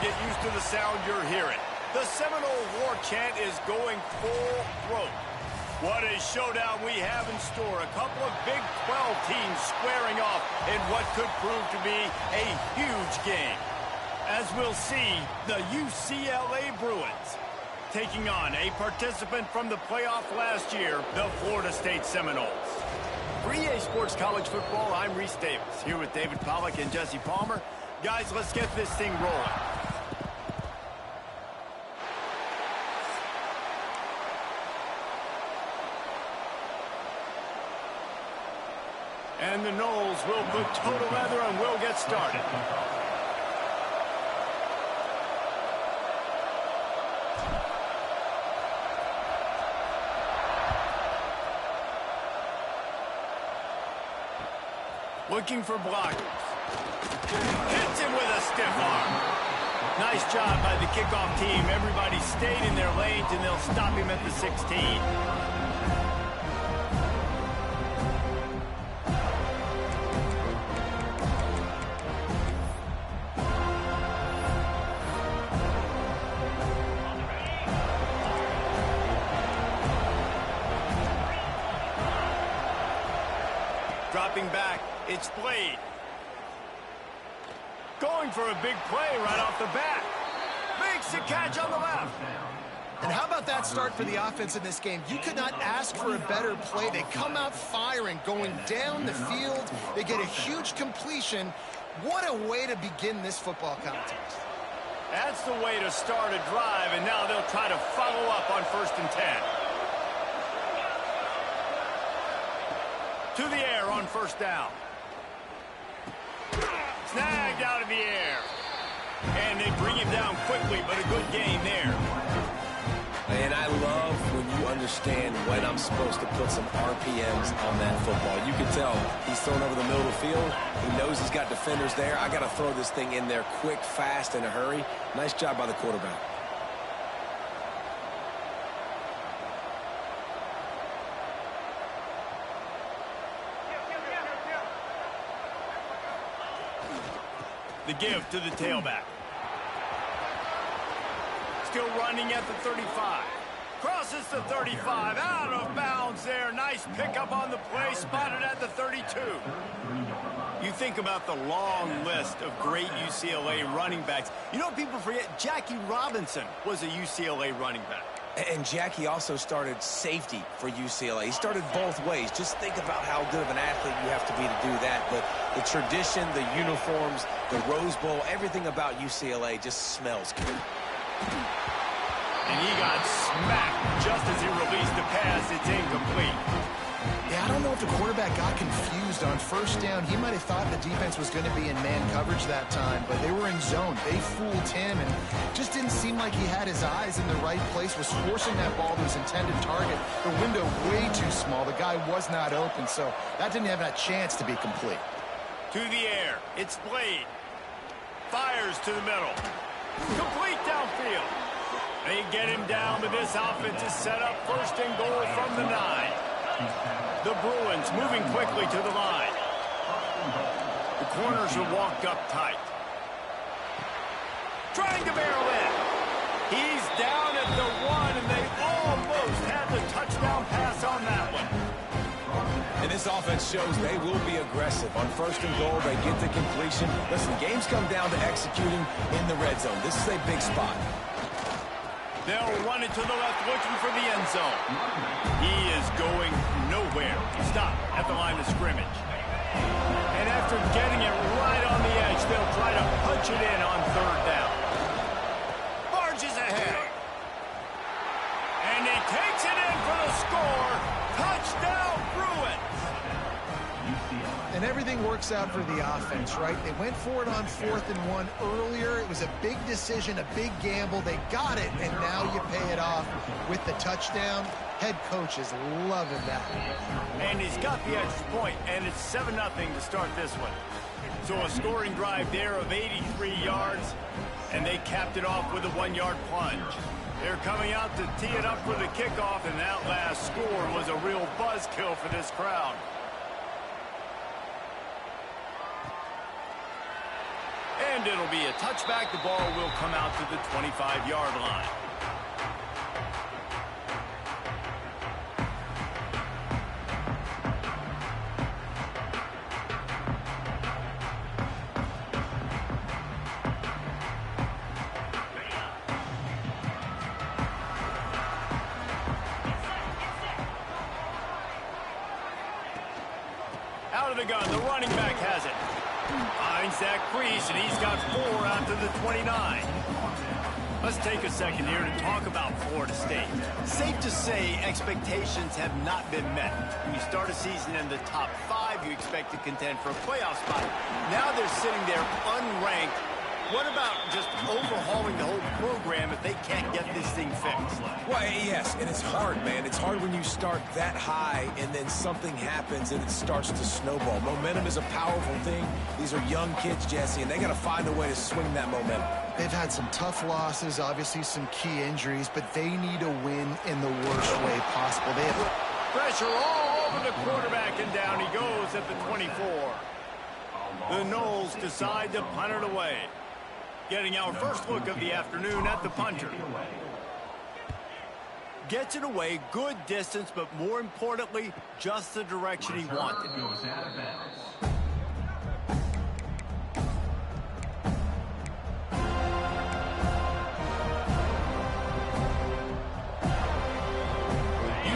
get used to the sound you're hearing. The Seminole war chant is going full throat. What a showdown we have in store. A couple of Big 12 teams squaring off in what could prove to be a huge game. As we'll see, the UCLA Bruins taking on a participant from the playoff last year, the Florida State Seminoles. For EA Sports College Football, I'm Reese Davis, here with David Pollack and Jesse Palmer. Guys, let's get this thing rolling. And the Noles will put toe to leather and we'll get started. Looking for blockers. Hits him with a stiff arm. Nice job by the kickoff team. Everybody stayed in their lanes, and they'll stop him at the 16. Dropping back. It's Blade. Going for a big play right off the bat. Makes the catch on the left. And how about that start for the offense in this game? You could not ask for a better play. They come out firing, going down the field. They get a huge completion. What a way to begin this football contest. That's the way to start a drive, and now they'll try to follow up on 1st and 10. To the air on 1st down. Snagged out of the air. And they bring him down quickly, but a good gain there. And I love when you understand when I'm supposed to put some RPMs on that football. You can tell he's thrown over the middle of the field. He knows he's got defenders there. I got to throw this thing in there quick, fast, in a hurry. Nice job by the quarterback. The give to the tailback. Still running at the 35. Crosses the 35. Out of bounds there. Nice pickup on the play. Spotted at the 32. You think about the long list of great UCLA running backs. You know what people forget? Jackie Robinson was a UCLA running back. And Jackie also started safety for UCLA. He started both ways. Just think about how good of an athlete you have to be to do that. But the tradition, the uniforms, the Rose Bowl, everything about UCLA just smells good. And he got smacked just as he released the pass. It's incomplete. Yeah, I don't know if the quarterback got confused on 1st down. He might have thought the defense was going to be in man coverage that time, but they were in zone. They fooled him, and just didn't seem like he had his eyes in the right place, was forcing that ball to his intended target. The window way too small. The guy was not open, so that didn't have that chance to be complete. To the air. It's Blade. Fires to the middle. Complete downfield. They get him down, but this offense is set up 1st and goal from the 9. The Bruins moving quickly to the line. The corners are walked up tight. Trying to barrel in. He's down at the 1, and they almost had the touchdown pass on that one. And this offense shows they will be aggressive. On 1st and goal, they get the completion. Listen, games come down to executing in the red zone. This is a big spot. They'll run it to the left, looking for the end zone. He is going nowhere. Stop at the line of scrimmage. And after getting it right on the edge, they'll try to punch it in on 3rd down. Barges ahead. And he takes it in for the score. Touchdown, Bruins. And everything works out for the offense, right? They went for it on 4th and 1 earlier. It was a big decision, a big gamble. They got it, and now you pay it off with the touchdown. Head coach is loving that. And he's got the extra point, and it's 7-0 to start this one. So a scoring drive there of 83 yards, and they capped it off with a 1-yard plunge. They're coming out to tee it up for the kickoff, and that last score was a real buzzkill for this crowd. And And it'll be a touchback. The ball will come out to the 25-yard line. Out of the gun, the running back has it. Finds that crease, and he's got 4 out to the 29. Let's take a second here to talk about Florida State. Safe to say expectations have not been met. When you start a season in the top 5, you expect to contend for a playoff spot. Now they're sitting there unranked. What about just overhauling the whole program if they can't get this thing fixed? Well, yes, and it's hard, man. It's hard when you start that high and then something happens and it starts to snowball. Momentum is a powerful thing. These are young kids, Jesse, and they got to find a way to swing that momentum. They've had some tough losses, obviously some key injuries, but they need a win in the worst way possible. They have pressure all over the quarterback, and down he goes at the 24. The Noles decide to punt it away. Getting our first look of the afternoon at the punter. Gets it away, good distance, but more importantly, just the direction he wanted.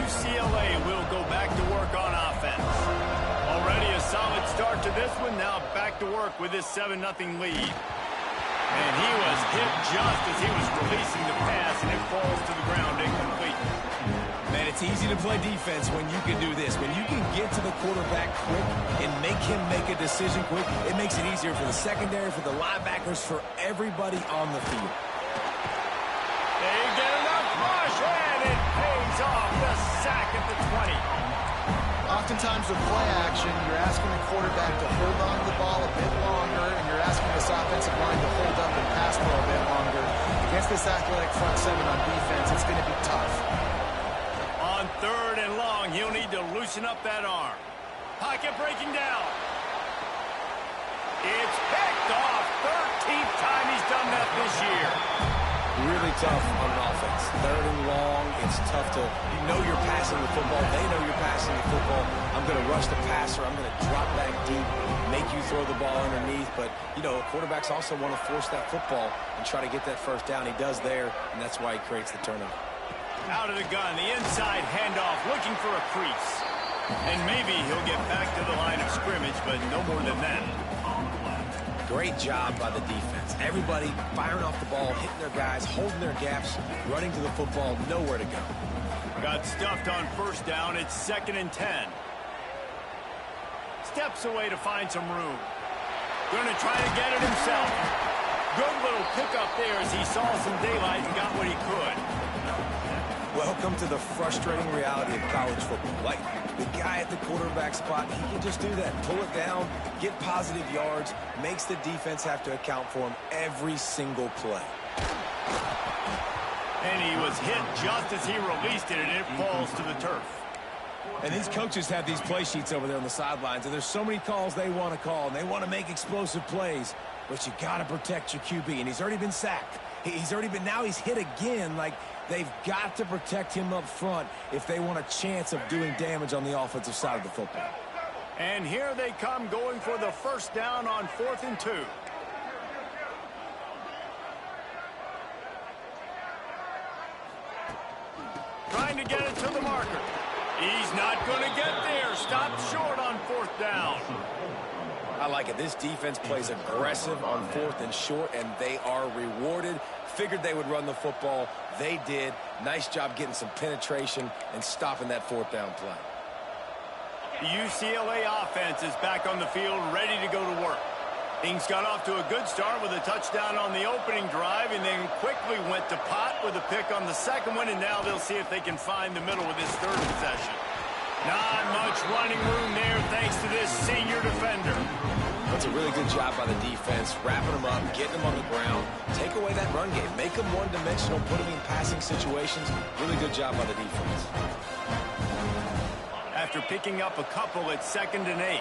UCLA will go back to work on offense. Already a solid start to this one, now back to work with this 7-0 lead. And he was hit just as he was releasing the pass, and it falls to the ground incomplete. Man, it's easy to play defense when you can do this. When you can get to the quarterback quick and make him make a decision quick, it makes it easier for the secondary, for the linebackers, for everybody on the field. They get enough rush, and it pays off. The sack at the 20. Oftentimes with play action, you're asking the quarterback to hold on to the ball a bit longer, and you're asking this offensive line to hold up and pass for a bit longer. Against this athletic front 7 on defense, it's going to be tough. On 3rd and long, he'll need to loosen up that arm. Pocket breaking down. It's picked off. 13th time he's done that this year. Really tough on an offense. 3rd and long, it's tough to, you know you're passing the football. They know you're passing the football. I'm going to rush the passer. I'm going to drop back deep, make you throw the ball underneath. But, you know, quarterbacks also want to force that football and try to get that first down. He does there, and that's why he creates the turnover. Out of the gun, the inside handoff, looking for a crease. And maybe he'll get back to the line of scrimmage, but no more than that. Great job by the defense. Everybody firing off the ball, hitting their guys, holding their gaps, running to the football, nowhere to go. Got stuffed on 1st down. It's 2nd and 10. Steps away to find some room. Going to try to get it himself. Good little pickup there as he saw some daylight and got what he could. Welcome to the frustrating reality of college football. Like, the guy at the quarterback spot, he can just do that. Pull it down, get positive yards, makes the defense have to account for him every single play. And he was hit just as he released it, and it falls to the turf. And these coaches have these play sheets over there on the sidelines, and there's so many calls they want to call, and they want to make explosive plays, but you got to protect your QB, and he's already been sacked. He's already been, now he's hit again. Like, they've got to protect him up front if they want a chance of doing damage on the offensive side of the football. And here they come, going for the 1st down on 4th and 2. Trying to get it to the marker. He's not going to get there. Stopped short on 4th down. I like it. This defense plays aggressive on 4th and short, and they are rewarded. Figured they would run the football. They did. Nice job getting some penetration and stopping that 4th down play. The UCLA offense is back on the field, ready to go to work. Things got off to a good start with a touchdown on the opening drive, and then quickly went to pot with a pick on the 2nd one, and now they'll see if they can find the middle with this 3rd possession. Not much running room there thanks to this senior defender. That's a really good job by the defense, wrapping them up, getting them on the ground, take away that run game, make them one-dimensional, put them in passing situations. Really good job by the defense. After picking up a couple at 2nd and 8.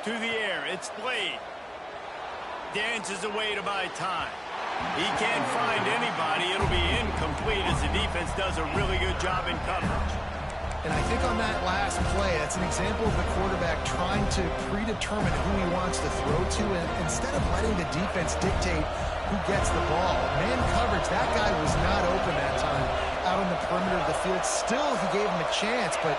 To the air, it's Blade. Dances away to buy time. He can't find anybody. It'll be incomplete as the defense does a really good job in coverage. And I think on that last play, that's an example of the quarterback trying to predetermine who he wants to throw to, and instead of letting the defense dictate who gets the ball. Man coverage, that guy was not open that time out on the perimeter of the field. Still, he gave him a chance, but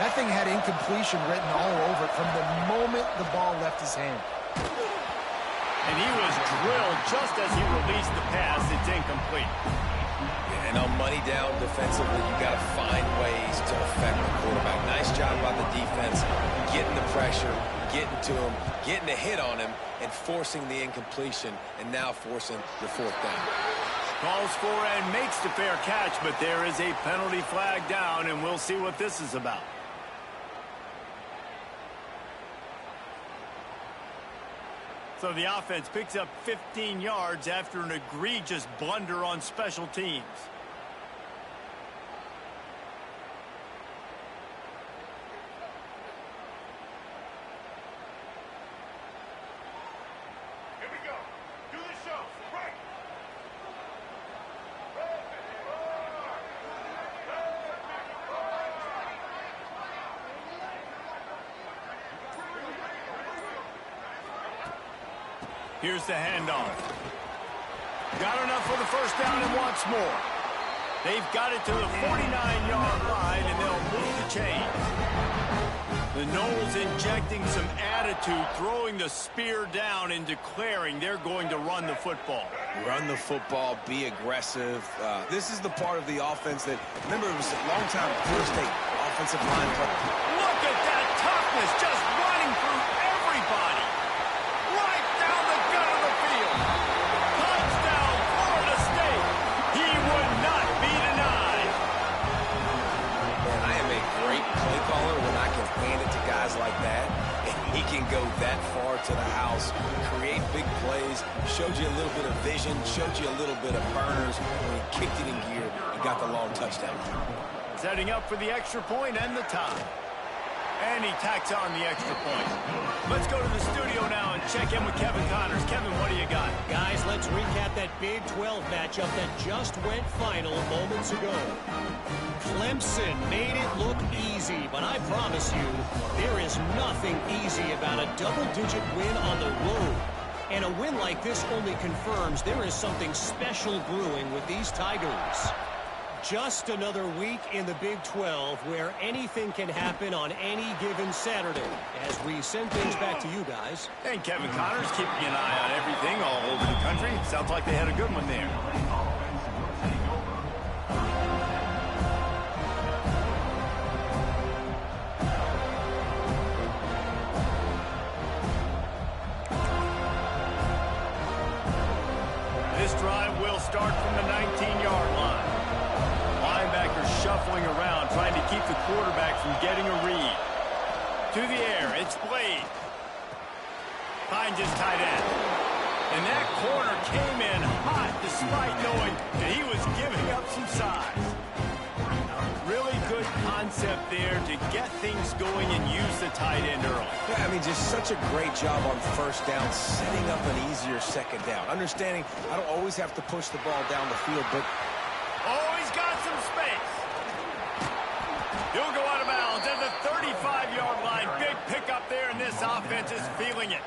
that thing had incompletion written all over it from the moment the ball left his hand. And he was drilled just as he released the pass. It's incomplete. Yeah, and on money down defensively, you got to find ways to affect the quarterback. Nice job by the defense, getting the pressure, getting to him, getting a hit on him, and forcing the incompletion, and now forcing the fourth down. Calls for and makes the fair catch, but there is a penalty flag down, and we'll see what this is about. So the offense picks up 15 yards after an egregious blunder on special teams. Here we go. Do the show. Right. Here's the handoff. Got enough for the first down and wants more. They've got it to the 49-yard line, and they'll move the chain. The Noles injecting some attitude, throwing the spear down and declaring they're going to run the football. Run the football, be aggressive. This is the part of the offense that, remember, it was a long time Florida State offensive line play. Look at that toughness, just running through everybody. Right down the gut of the field. Touchdown, Florida State. He would not be denied. Man, I am a great play caller when I can hand it to guys like that. And he can go that far to the house, create big plays, showed you a little bit of vision, showed you a little bit of burners when he kicked it in gear and got the long touchdown. Setting up for the extra point and the tie. And he tacks on the extra point. Let's go to the studio now and check in with Kevin Connors. Kevin, what do you got? Guys, let's recap that Big 12 matchup that just went final moments ago. Clemson made it look easy, but I promise you, there is nothing easy about a double-digit win on the road. And a win like this only confirms there is something special brewing with these Tigers. Just another week in the Big 12 where anything can happen on any given Saturday. As we send things back to you guys. And Kevin Connors keeping an eye on everything all over the country. Sounds like they had a good one there. This drive will start from the 19-yard line. Linebackers shuffling around, trying to keep the quarterback from getting a read. To the air, it's Blade. Finds his tight end. And that corner came in hot despite knowing that he was giving up some size. Really good concept there to get things going and use the tight end early. Yeah, I mean, just such a great job on first down, setting up an easier second down. Understanding I don't always have to push the ball down the field, but oh, he's got some space. He'll go out of bounds at the 35-yard line. Big pickup there, and this offense is feeling it.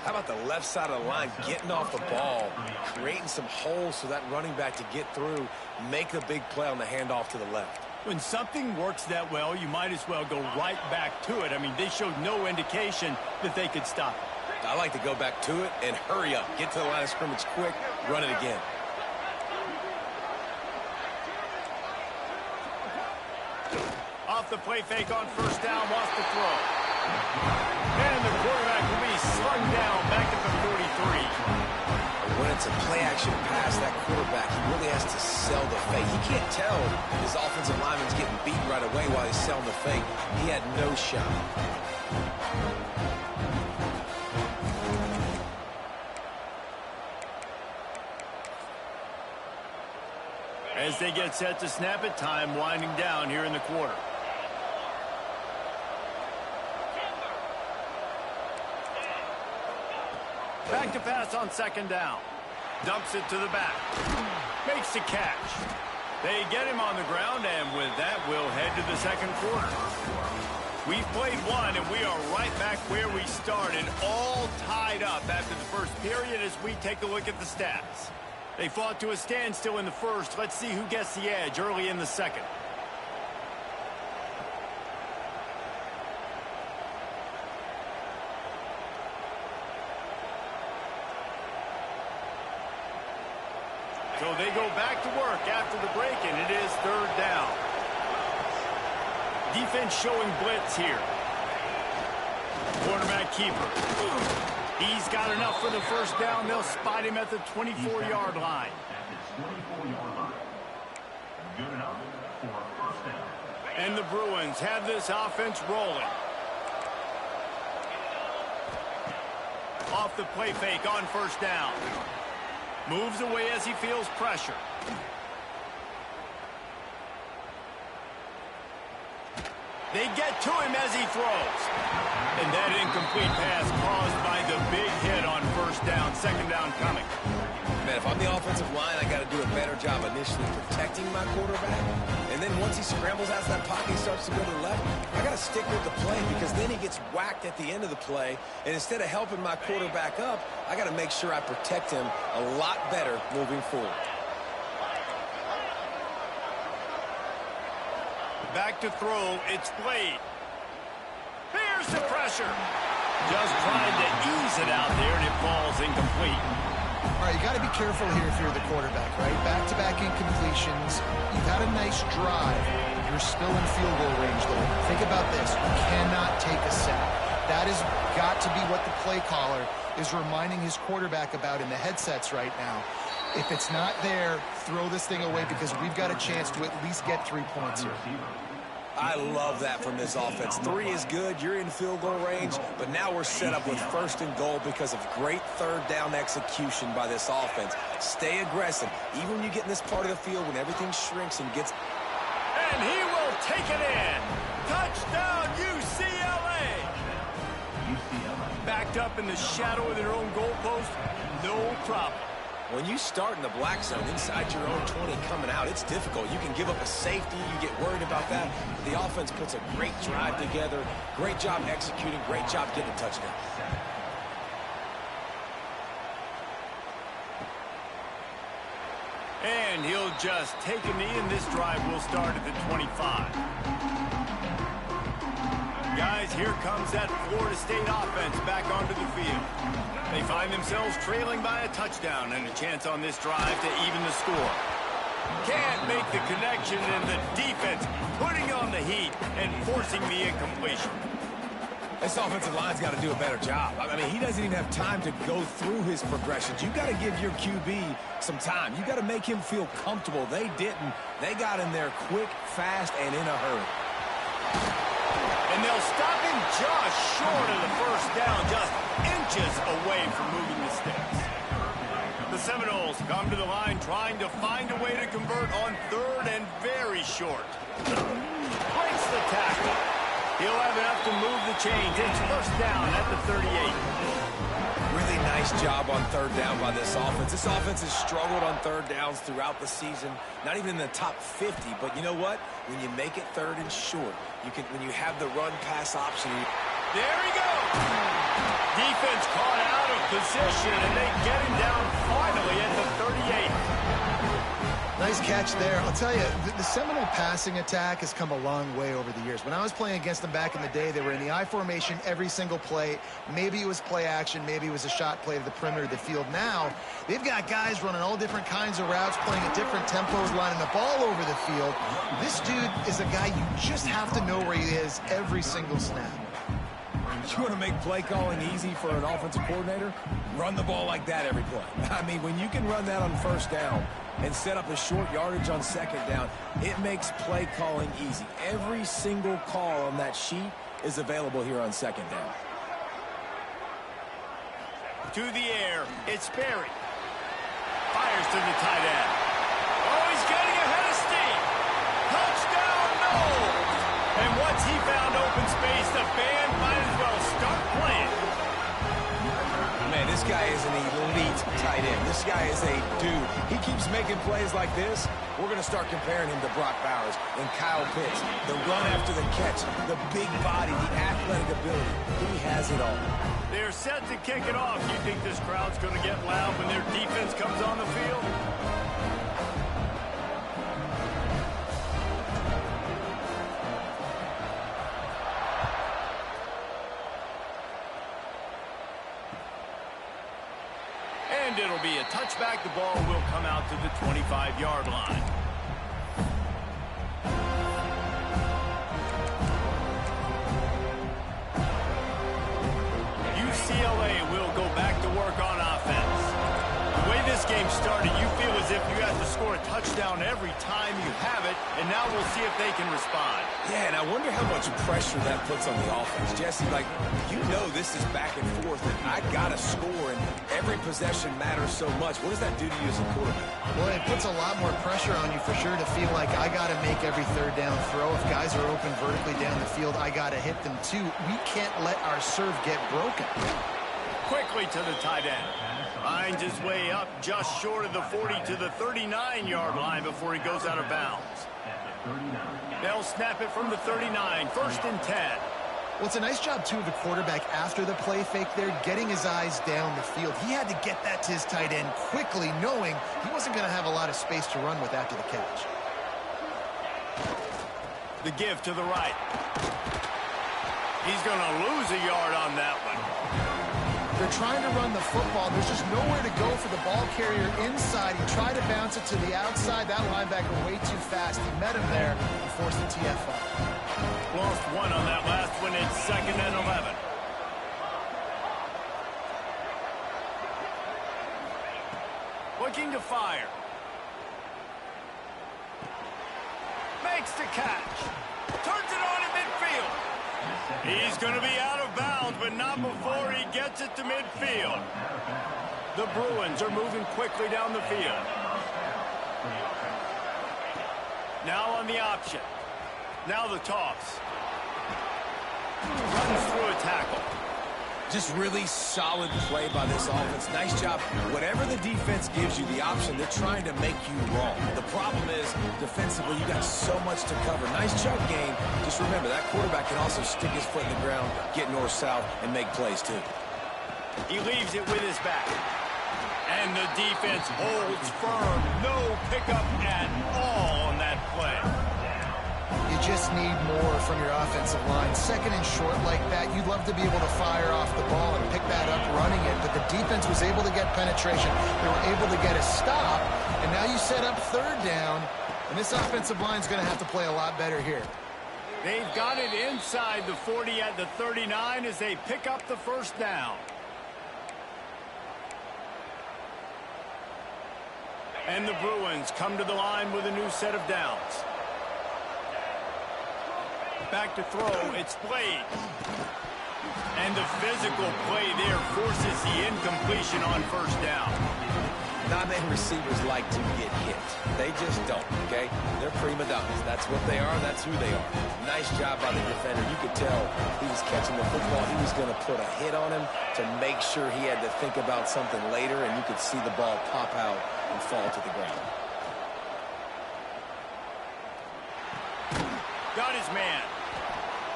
how about the left side of the line getting off the ball, creating some holes for that running back to get through, make the big play on the handoff to the left. When something works that well, you might as well go right back to it. I mean, they showed no indication that they could stop it. I like to go back to it and hurry up. Get to the line of scrimmage quick, run it again. Off the play fake on first down, wants to throw. And the quarterback will be slung down back at the 43. When it's a play-action pass, that quarterback, he really has to sell the fake. He can't tell his offensive lineman's getting beat right away while he's selling the fake. He had no shot. As they get set to snap it, time winding down here in the quarter. Back to pass on second down. Dumps it to the back. Makes the catch. They get him on the ground, and with that, we'll head to the second quarter. We've played one, and we are right back where we started, all tied up after the first period as we take a look at the stats. They fought to a standstill in the first. Let's see who gets the edge early in the second. So they go back to work after the break, and it is third down. Defense showing blitz here. Quarterback keeper. He's got enough for the first down. They'll spot him at the 24-yard line. Good enough for a first down. And the Bruins have this offense rolling. Off the play fake on first down. Moves away as he feels pressure. They get to him as he throws. And that incomplete pass caused by the big hit on first down. Second down coming. Man, if I'm the offensive line, I got to do a better job initially protecting my quarterback. And then once he scrambles out of that pocket, he starts to go to the left, I got to stick with the play because then he gets whacked at the end of the play. And instead of helping my quarterback up, I got to make sure I protect him a lot better moving forward. Back to throw. It's Blade. Here's the pressure. Just trying to ease it out there, and it falls incomplete. All right, you got to be careful here if you're the quarterback, right? Back-to-back incompletions. You've had a nice drive. You're still in field goal range, though. Think about this. You cannot take a sack. That has got to be what the play caller is reminding his quarterback about in the headsets right now. If it's not there, throw this thing away because we've got a chance to at least get 3 points here. I love that from this offense. 3 is good. You're in field goal range, but now we're set up with first and goal because of great third down execution by this offense. Stay aggressive. Even when you get in this part of the field when everything shrinks and gets... And he will take it in. Touchdown, UCLA. Backed up in the shadow of their own goalpost, no problem. When you start in the black zone inside your own 20 coming out, it's difficult. You can give up a safety. You get worried about that. The offense puts a great drive together. Great job executing. Great job getting a touchdown. And he'll just take a knee, and this drive will start at the 25. Guys, here comes that Florida State offense back onto the field. They find themselves trailing by a touchdown and a chance on this drive to even the score. Can't make the connection, and the defense putting on the heat and forcing the incompletion. This offensive line's got to do a better job. I mean, he doesn't even have time to go through his progressions. You got to give your QB some time. You got to make him feel comfortable. They didn't. They got in there quick, fast, and in a hurry. And they'll stop him just short of the first down, just inches away from moving the sticks. The Seminoles come to the line trying to find a way to convert on third and very short. Breaks the tackle. He'll have enough to move the chains. It's first down at the 38. Really nice job on third down by this offense. This offense has struggled on third downs throughout the season. Not even in the top 50, but you know what? When you make it third and short, when you have the run-pass option. There he goes. Defense caught out of position, and they get him down finally at the 38. Nice catch there. I'll tell you, the Seminole passing attack has come a long way over the years. When I was playing against them back in the day, they were in the I formation every single play. Maybe it was play action. Maybe it was a shot play to the perimeter of the field. Now, they've got guys running all different kinds of routes, playing at different tempos, lining the ball over the field. This dude is a guy you just have to know where he is every single snap. You want to make play calling easy for an offensive coordinator? Run the ball like that every play. I mean, when you can run that on first down and set up a short yardage on second down, it makes play calling easy. Every single call on that sheet is available here on second down. To the air, it's Berry. Fires to the tight end. Oh, he's getting ahead of steam. Touchdown, no! And once he found open space, the band might as well start playing. Man, this This guy is an elite tight end. This guy is a dude. He keeps making plays like this. We're going to start comparing him to Brock Bowers and Kyle Pitts. The run after the catch, the big body, the athletic ability. He has it all. They're set to kick it off. You think this crowd's going to get loud when their defense comes on the field? And it'll be a touchback. The ball will come out to the 25-yard line. UCLA will go back to work on offense. The way this game started, you feel as if you have to score a touchdown every time you have it, and now we'll see if they can respond. Yeah, and I wonder how much pressure that puts on the offense. Jesse, like, you know this is back and forth, and I got to score, and every possession matters so much. What does that do to you as a quarterback? Well, it puts a lot more pressure on you for sure to feel like I got to make every third down throw. If guys are open vertically down the field, I got to hit them too. We can't let our serve get broken. Quickly to the tight end. Finds his way up just short of the 40 to the 39-yard line before he goes out of bounds. They'll snap it from the 39, 1st and 10. Well, it's a nice job, too, of the quarterback after the play fake there, getting his eyes down the field. He had to get that to his tight end quickly, knowing he wasn't going to have a lot of space to run with after the catch. The give to the right. He's going to lose a yard on that one. They're trying to run the football. There's just nowhere to go for the ball carrier inside. He tried to bounce it to the outside. That linebacker way too fast. He met him there and forced the TFL. Lost one on that last one. It's 2nd and 11. Looking to fire. Makes the catch. Turns it on in midfield. He's going to be out of bounds, but not before he gets it to midfield. The Bruins are moving quickly down the field. Now on the option. Now the toss. Runs through a tackle. Just really solid play by this offense. Nice job. Whatever the defense gives you the option, they're trying to make you wrong. The problem is, defensively, you got so much to cover. Nice chunk game. Just remember, that quarterback can also stick his foot in the ground, get north-south, and make plays, too. He leaves it with his back. And the defense holds firm. No pickup at all on that play. You just need more from your offensive line. 2nd and short like that, you'd love to be able to fire off the ball and pick that up running it, but the defense was able to get penetration. They were able to get a stop, and now you set up 3rd down, and this offensive line's going to have to play a lot better here. They've got it inside the 40 at the 39 as they pick up the 1st down. And the Bruins come to the line with a new set of downs. Back to throw, it's Blade. And the physical play there forces the incompletion on 1st down. Non-man receivers like to get hit. They just don't, okay? They're prima donnas. That's what they are. That's who they are. Nice job by the defender. You could tell he was catching the football. He was going to put a hit on him to make sure he had to think about something later, and you could see the ball pop out and fall to the ground. Got his man.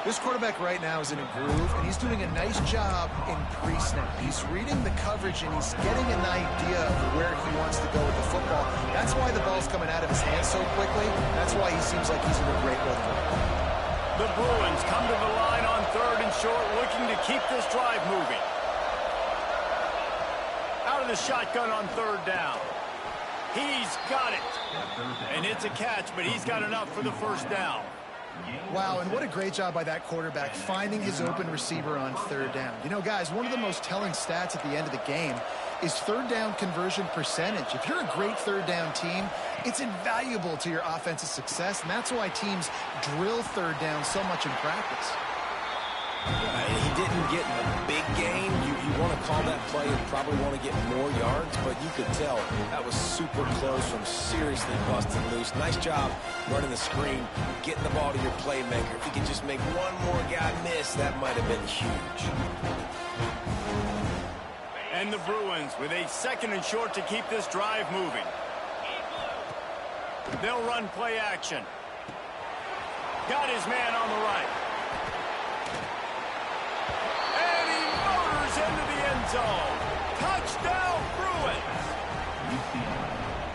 This quarterback right now is in a groove, and he's doing a nice job in pre-snap. He's reading the coverage, and he's getting an idea of where he wants to go with the football. That's why the ball's coming out of his hands so quickly. That's why he seems like he's in a great rhythm. The Bruins come to the line on 3rd and short, looking to keep this drive moving. Out of the shotgun on 3rd down. He's got it. And it's a catch, but he's got enough for the 1st down. Wow, and what a great job by that quarterback, finding his open receiver on 3rd down. You know, guys, one of the most telling stats at the end of the game is 3rd down conversion percentage. If you're a great 3rd down team, it's invaluable to your offensive success, and that's why teams drill 3rd down so much in practice. He didn't get a big gain. You want to call that play and probably want to get more yards, but you could tell that was super close from seriously busting loose. Nice job running the screen, getting the ball to your playmaker. If he could just make one more guy miss, that might have been huge. And the Bruins with a 2nd and short to keep this drive moving. They'll run play action. Got his man on the right. And he motors into the end zone. Touchdown, Bruins.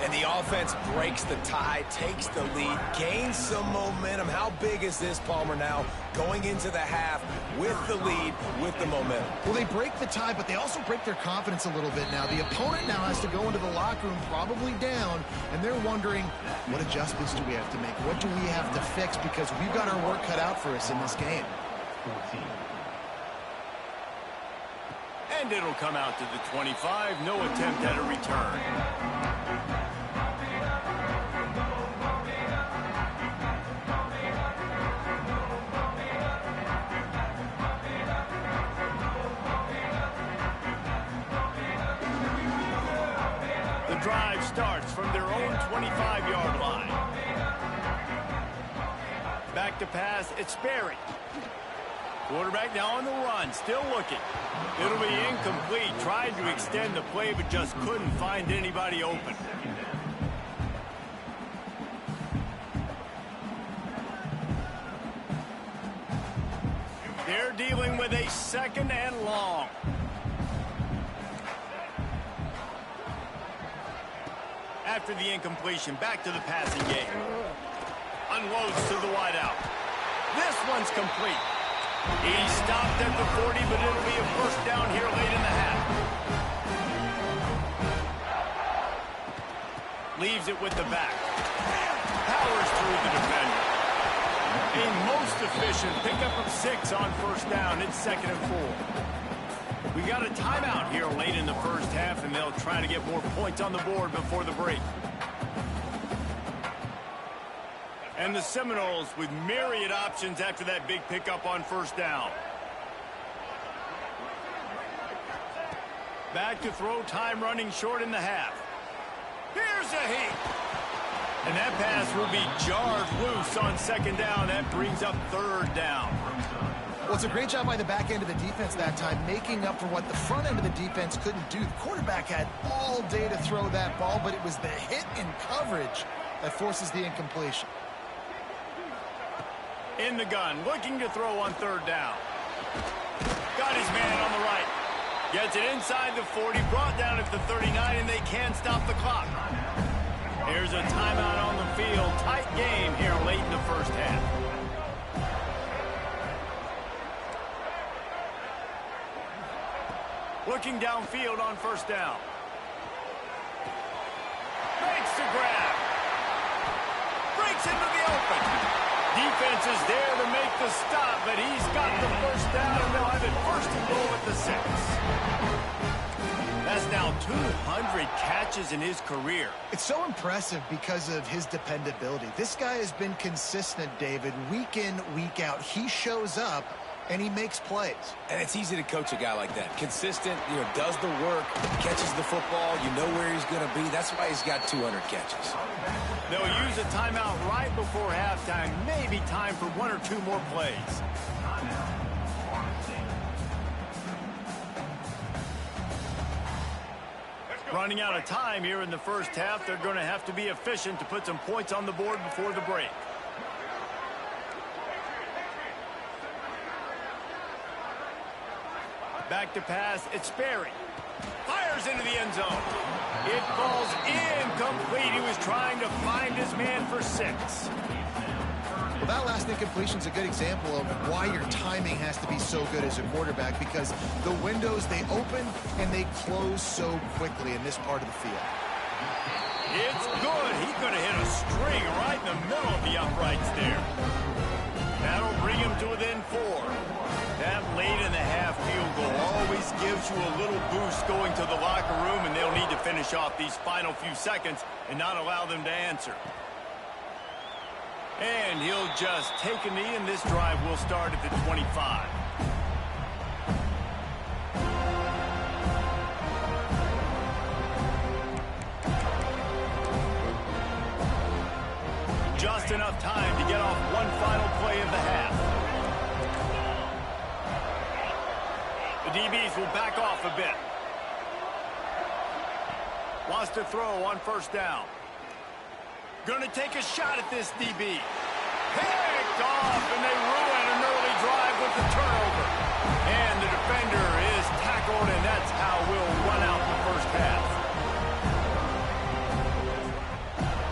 And the offense breaks the tie, takes the lead, gains some momentum. How big is this, Palmer, now going into the half with the lead, with the momentum? Well, they break the tie, but they also break their confidence a little bit now. The opponent now has to go into the locker room probably down, and they're wondering, what adjustments do we have to make? What do we have to fix? Because we've got our work cut out for us in this game. 14. And it'll come out to the 25. No attempt at a return. Drive starts from their own 25-yard line. Back to pass, it's Sperry. Quarterback now on the run, still looking. It'll be incomplete, tried to extend the play, but just couldn't find anybody open. They're dealing with a 2nd and long. After the incompletion, back to the passing game. Unloads to the wideout. This one's complete. He stopped at the 40, but it'll be a 1st down here late in the half. Leaves it with the back. Powers through the defender. A most efficient pickup of 6 on 1st down. It's 2nd and 4. We got a timeout here late in the 1st half, and they'll try to get more points on the board before the break. And the Seminoles with myriad options after that big pickup on 1st down. Back to throw, time running short in the half. Here's a heat. And that pass will be jarred loose on 2nd down. That brings up 3rd down. Well, it's a great job by the back end of the defense that time, making up for what the front end of the defense couldn't do. The quarterback had all day to throw that ball, but it was the hit in coverage that forces the incompletion. In the gun, looking to throw on 3rd down. Got his man on the right. Gets it inside the 40, brought down at the 39, and they can't stop the clock. Here's a timeout on the field. Tight game here late in the 1st half. Looking downfield on 1st down. Makes the grab. Breaks into the open. Defense is there to make the stop, but he's got the 1st down, and they'll have it 1st and goal at the 6. That's now 200 catches in his career. It's so impressive because of his dependability. This guy has been consistent, David, week in, week out. He shows up, and he makes plays. And it's easy to coach a guy like that. Consistent, does the work, catches the football, you know where he's going to be. That's why he's got 200 catches. They'll use a timeout right before halftime. Maybe time for 1 or 2 more plays. Running out of time here in the 1st half. They're going to have to be efficient to put some points on the board before the break. Back to pass, it's Sperry. Fires into the end zone. It falls incomplete. He was trying to find his man for 6. Well, that last incompletion is a good example of why your timing has to be so good as a quarterback, because the windows, they open and they close so quickly in this part of the field. It's good. He could have hit a string right in the middle of the uprights there. That'll bring him to within 4. That late in the half field goal always gives you a little boost going to the locker room, and they'll need to finish off these final few seconds and not allow them to answer. And he'll just take a knee, and this drive will start at the 25. Just enough time to get off one final play of the half. The DBs will back off a bit. Wants to throw on first down. Going to take a shot at this DB. Picked off, and they ruin an early drive with the turnover. And the defender is tackled, and that's how we'll run out the first half.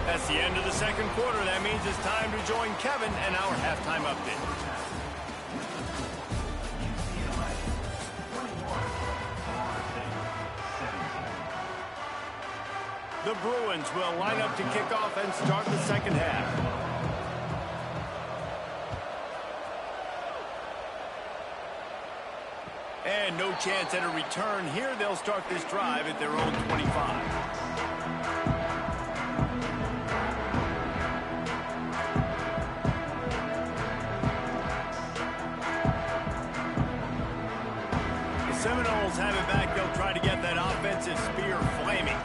That's the end of the second quarter. That means it's time to join Kevin and our halftime update. The Bruins will line up to kick off and start the second half. And no chance at a return here. They'll start this drive at their own 25. Seminoles have it back. They'll try to get that offensive spear flaming.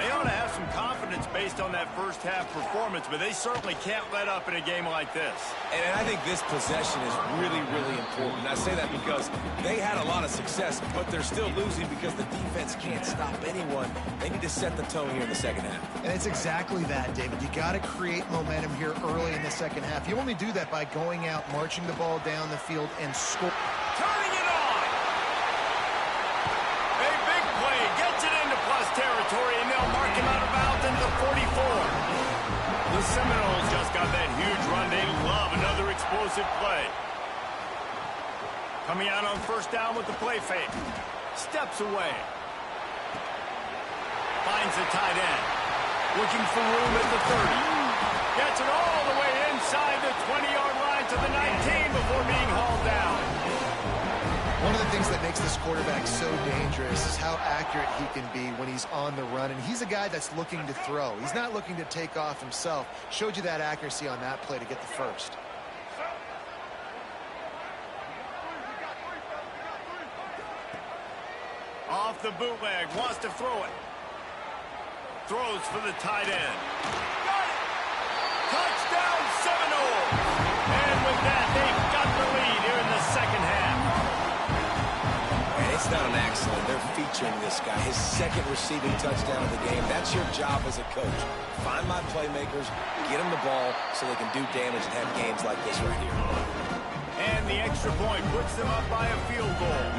They ought to have some confidence based on that first half performance, but they certainly can't let up in a game like this. And I think this possession is really, really important. I say that because they had a lot of success, but they're still losing because the defense can't stop anyone. They need to set the tone here in the second half. And it's exactly that, David. You got to create momentum here early in the second half. You only do that by going out, marching the ball down the field, and score. Turning it on! A big play gets it into plus territory, and they'll mark him out of bounds into 44. The Seminoles just got that huge run. They love another explosive play. Coming out on first down with the play fake. Steps away. Finds the tight end. Looking for room at the 30. Gets it all the way inside the 20-yard line to the 19 before being hauled down. One of the things that makes this quarterback so dangerous is how accurate he can be when he's on the run. And he's a guy that's looking to throw. He's not looking to take off himself. Showed you that accuracy on that play to get the first. Off the bootleg, wants to throw it. Throws for the tight end. Got it! Touchdown Seminoles! And with that, they've got the lead here in the second half. And it's not an accident. They're featuring this guy. His second receiving touchdown of the game. That's your job as a coach. Find my playmakers, get them the ball so they can do damage and have games like this right here. And the extra point puts them up by a field goal.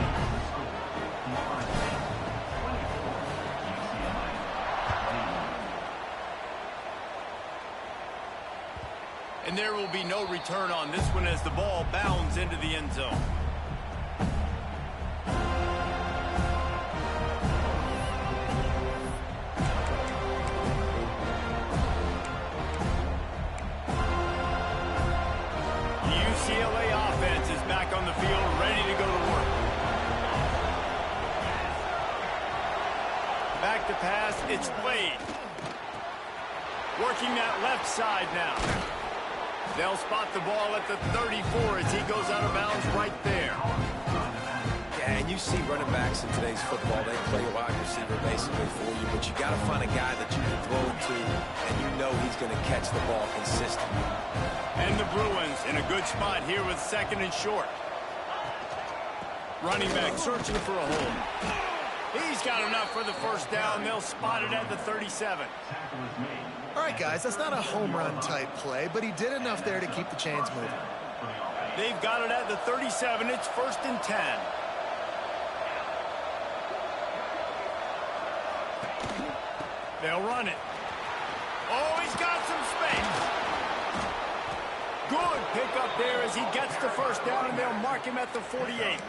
And there will be no return on this one as the ball bounds into the end zone. The UCLA offense is back on the field, ready to go to work. Back to pass, it's Blade. Working that left side now. They'll spot the ball at the 34 as he goes out of bounds right there. Yeah, and you see running backs in today's football, they play a wide receiver basically for you, but you got to find a guy that you can throw to, and you know he's going to catch the ball consistently. And the Bruins in a good spot here with second and short. Running back searching for a hole. He's got enough for the first down. They'll spot it at the 37. All right, guys, that's not a home run type play, but he did enough there to keep the chains moving. They've got it at the 37. It's 1st and 10. They'll run it. Oh, he's got some space. Good pickup there as he gets the first down, and they'll mark him at the 48.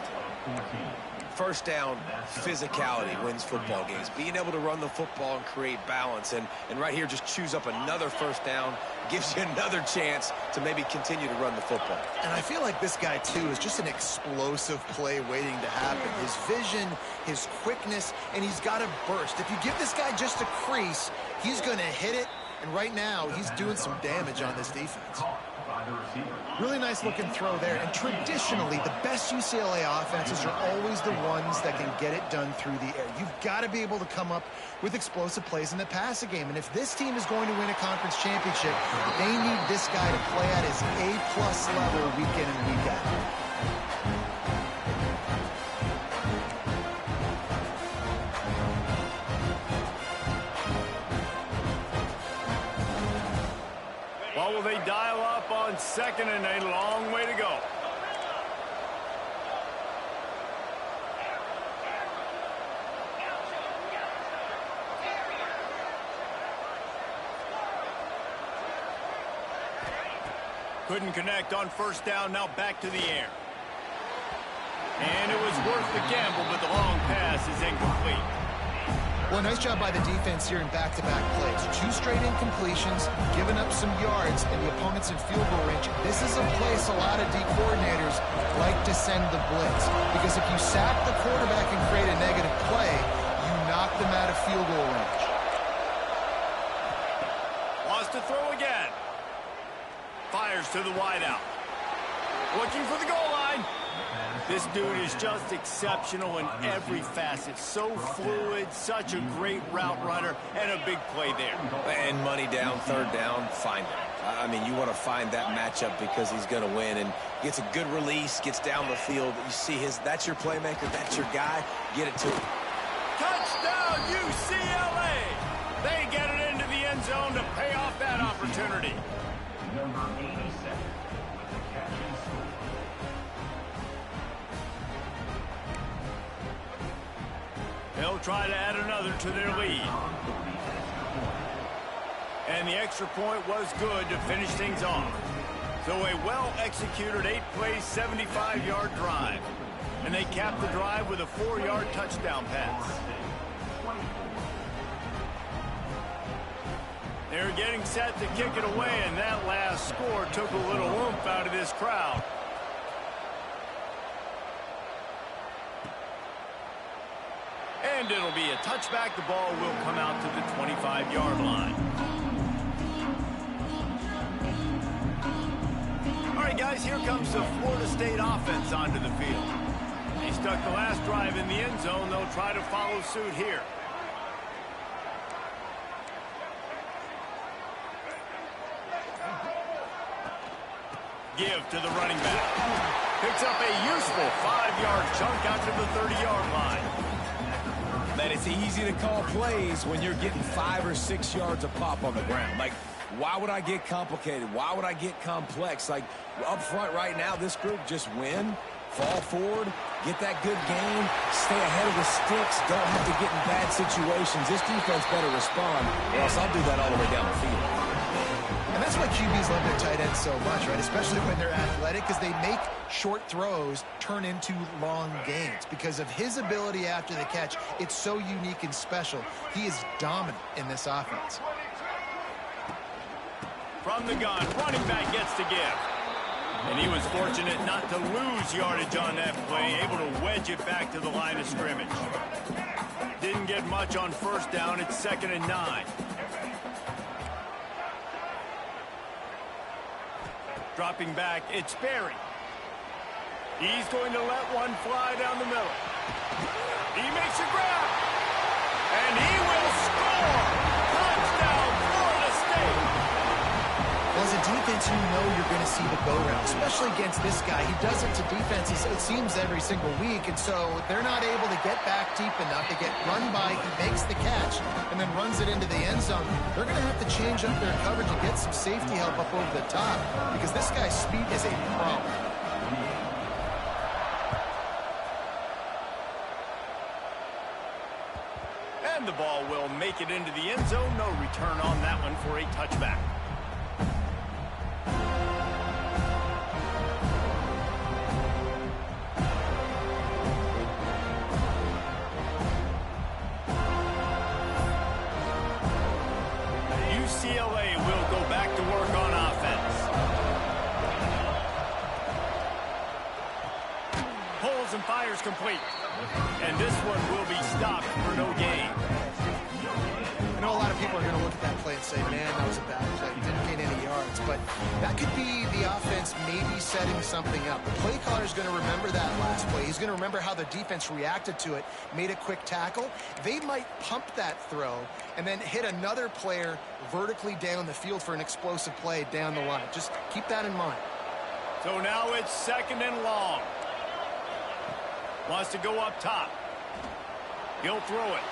First down, physicality wins football games. Being able to run the football and create balance. And right here, just choose up another first down. Gives you another chance to maybe continue to run the football. And I feel like this guy, too, is just an explosive play waiting to happen. His vision, his quickness, and he's got a burst. If you give this guy just a crease, he's going to hit it. And right now, he's doing some damage on this defense. Really nice looking throw there. And traditionally, the best UCLA offenses are always the ones that can get it done through the air. You've got to be able to come up with explosive plays in the passing game. And if this team is going to win a conference championship, they need this guy to play at his A-plus level week in and week out. they dial up on second and a long way to go. Couldn't connect on first down, now back to the air. And it was worth the gamble, but the long pass is incomplete. Well, nice job by the defense here in back-to-back plays. 2 straight incompletions, giving up some yards, and the opponent's in field goal range. This is a place a lot of D coordinators like to send the blitz, because if you sack the quarterback and create a negative play, you knock them out of field goal range. Wants to throw again. Fires to the wideout. Looking for the goal line. This dude is just exceptional in every facet. So fluid, such a great route runner, and a big play there. And money down, third down, find him. I mean, you want to find that matchup because he's going to win, and gets a good release, gets down the field. You see that's your playmaker, that's your guy. Get it to him. Touchdown, UCLA! They get it into the end zone to pay off that opportunity. Number 87 with the catch and score. They'll try to add another to their lead. And the extra point was good to finish things off. So a well-executed 8-play, 75-yard drive. And they capped the drive with a 4-yard touchdown pass. They're getting set to kick it away, and that last score took a little oomph out of this crowd. And it'll be a touchback. The ball will come out to the 25-yard line. All right, guys, here comes the Florida State offense onto the field. They stuck the last drive in the end zone. They'll try to follow suit here. Give to the running back. Picks up a useful 5-yard chunk out to the 30-yard line. Man, it's easy to call plays when you're getting 5 or 6 yards a pop on the ground. Like, why would I get complicated? Why would I get complex? Like, up front right now, this group just win, fall forward, get that good game, stay ahead of the sticks, don't have to get in bad situations. This defense better respond, or else I'll do that all the way down the field. And that's why QBs love their tight ends so much, right? Especially when they're athletic, because they make short throws turn into long gains. Because of his ability after the catch, it's so unique and special. He is dominant in this offense. From the gun, running back gets to give. And he was fortunate not to lose yardage on that play, able to wedge it back to the line of scrimmage. Didn't get much on first down. It's 2nd and 9. Dropping back, it's Berry. He's going to let one fly down the middle. He makes a grab. And he will score. Touchdown, Florida State. Well, as a defense, you know you're going to see the go-round, especially against this guy. He does it to defenses, it seems, every single week, and so they're not able to get back deep enough. They get run by, he makes the catch, and then runs it into the end zone. They're going to have to change up their coverage and get some safety help up over the top, because this guy's speed is a problem. And the ball will make it into the end zone. No return on that one for a touchback. UCLA will go back to work on offense. Pulls and fires complete. And this one will be stopped for no gain. I know a lot of people are going to look at that play and say, man, that was a bad play. Didn't gain any yards. But that could be the offense maybe setting something up. The play caller is going to remember that last play. He's going to remember how the defense reacted to it, made a quick tackle. They might pump that throw and then hit another player vertically down the field for an explosive play down the line. Just keep that in mind. So now it's 2nd and long. Wants to go up top. He'll throw it.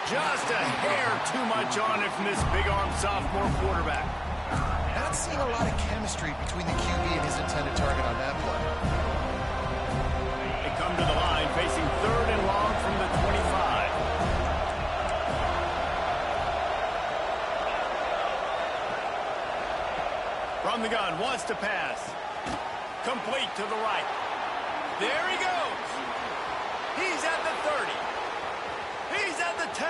Just a hair too much on it from this big-arm sophomore quarterback. Not seeing a lot of chemistry between the QB and his intended target on that play. They come to the line facing 3rd and long from the 25. From the gun, wants to pass. Complete to the right. There he goes. He's at the 30. He's at the 10.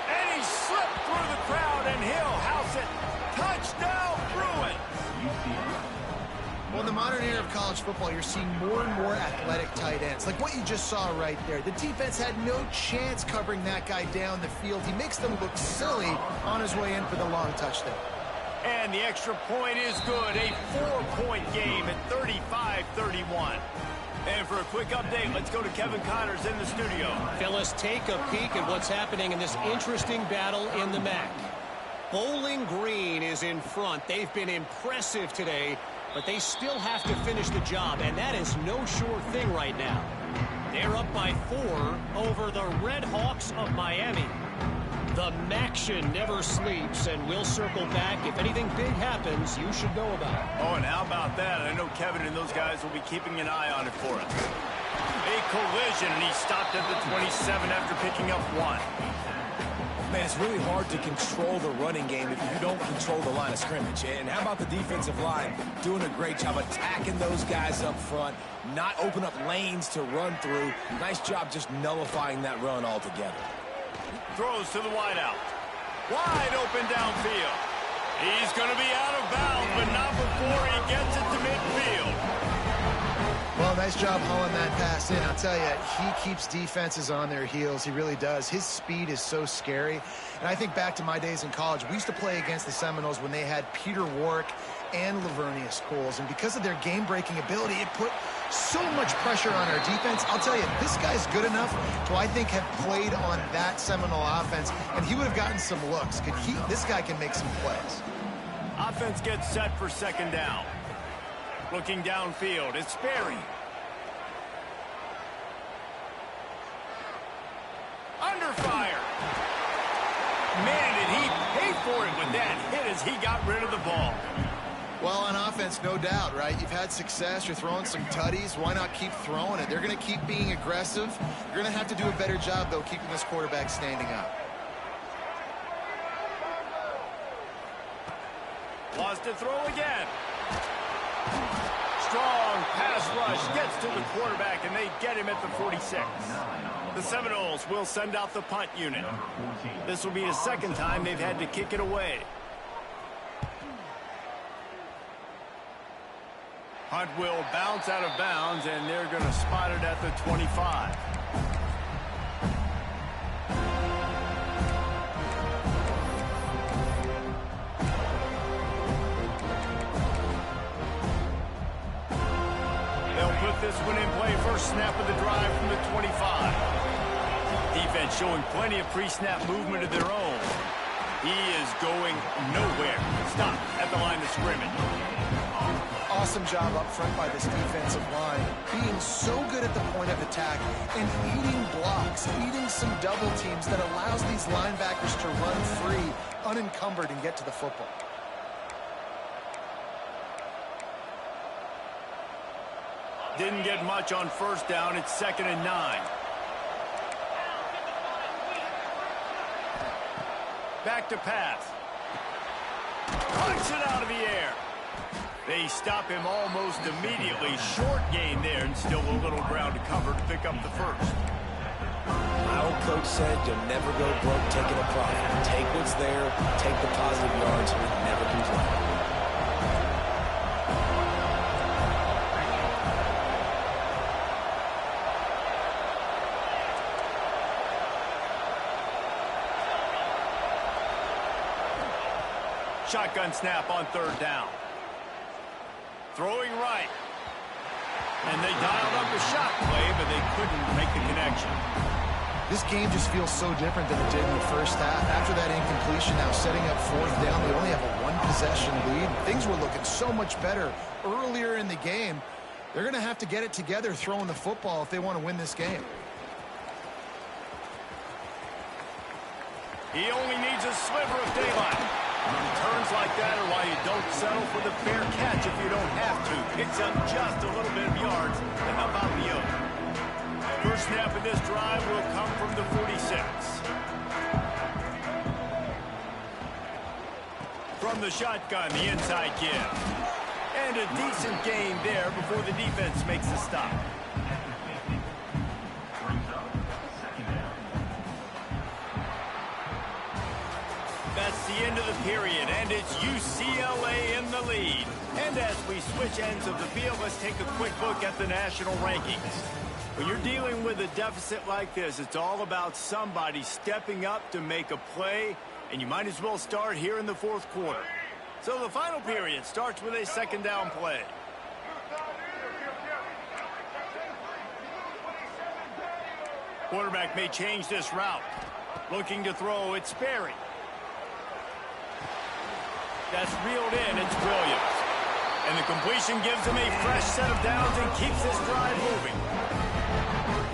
And he slipped through the crowd, and he'll house it. Touchdown, Bruins. Well, in the modern era of college football, you're seeing more and more athletic tight ends. Like what you just saw right there. The defense had no chance covering that guy down the field. He makes them look silly on his way in for the long touchdown. And the extra point is good. A 4-point game at 35-31. And for a quick update, let's go to Kevin Connors in the studio. Phyllis, take a peek at what's happening in this interesting battle in the MAC. Bowling Green is in front. They've been impressive today, but they still have to finish the job, and that is no sure thing right now. They're up by 4 over the Red Hawks of Miami. The MACtion never sleeps, and we'll circle back. If anything big happens, you should know about it. Oh, and how about that? I know Kevin and those guys will be keeping an eye on it for us. A collision, and he stopped at the 27 after picking up 1. Man, it's really hard to control the running game if you don't control the line of scrimmage. And how about the defensive line doing a great job attacking those guys up front, not open up lanes to run through. Nice job just nullifying that run altogether. Throws to the wideout. Wide open downfield. He's going to be out of bounds, but not before he gets it to midfield. Well, nice job hauling that pass in. I'll tell you, he keeps defenses on their heels. He really does. His speed is so scary. And I think back to my days in college. We used to play against the Seminoles when they had Peter Warwick and Lavernius Coles. And because of their game-breaking ability, it put so much pressure on our defense. I'll tell you, this guy's good enough to, I think, have played on that Seminole offense, and he would have gotten some looks. This guy can make some plays. Offense gets set for 2nd down. Looking downfield, it's Sperry. Under fire. Man, did he pay for it with that hit as he got rid of the ball. Well, on offense, no doubt, right? You've had success. You're throwing some tutties. Why not keep throwing it? They're going to keep being aggressive. You're going to have to do a better job, though, keeping this quarterback standing up. Lost to throw again. Strong pass rush gets to the quarterback, and they get him at the 46. The Seminoles will send out the punt unit. This will be the 2nd time they've had to kick it away. Punt will bounce out of bounds, and they're going to spot it at the 25. Put this one in play. First snap of the drive from the 25. Defense showing plenty of pre-snap movement of their own. He is going nowhere. Stop at the line of scrimmage. Awesome job up front by this defensive line. Being so good at the point of attack and eating blocks, eating some double teams that allows these linebackers to run free, unencumbered, and get to the football. Didn't get much on 1st down. It's 2nd and 9. Back to pass. Punch it out of the air. They stop him almost immediately. Short gain there, and still a little ground to cover to pick up the 1st. My old coach said you'll never go broke taking a profit. Take what's there, take the positive yards, and never complain. Shotgun snap on 3rd down. Throwing right. And they dialed up a shot play, but they couldn't make the connection. This game just feels so different than it did in the 1st half. After that incompletion, now setting up 4th down, they only have a 1-possession lead. Things were looking so much better earlier in the game. They're going to have to get it together throwing the football if they want to win this game. He only needs a sliver of daylight. Turns like that are why you don't settle for the fair catch if you don't have to. Picks up just a little bit of yards and how about the other? First snap of this drive will come from the 46. From the shotgun, the inside give. And a decent gain there before the defense makes the stop. That's the end of the period, and it's UCLA in the lead. And as we switch ends of the field, let's take a quick look at the national rankings. When you're dealing with a deficit like this, it's all about somebody stepping up to make a play, and you might as well start here in the fourth quarter. So the final period starts with a second down play. Quarterback may change this route. Looking to throw, it's Sperry. That's reeled in, it's Williams. And the completion gives him a fresh set of downs and keeps this drive moving.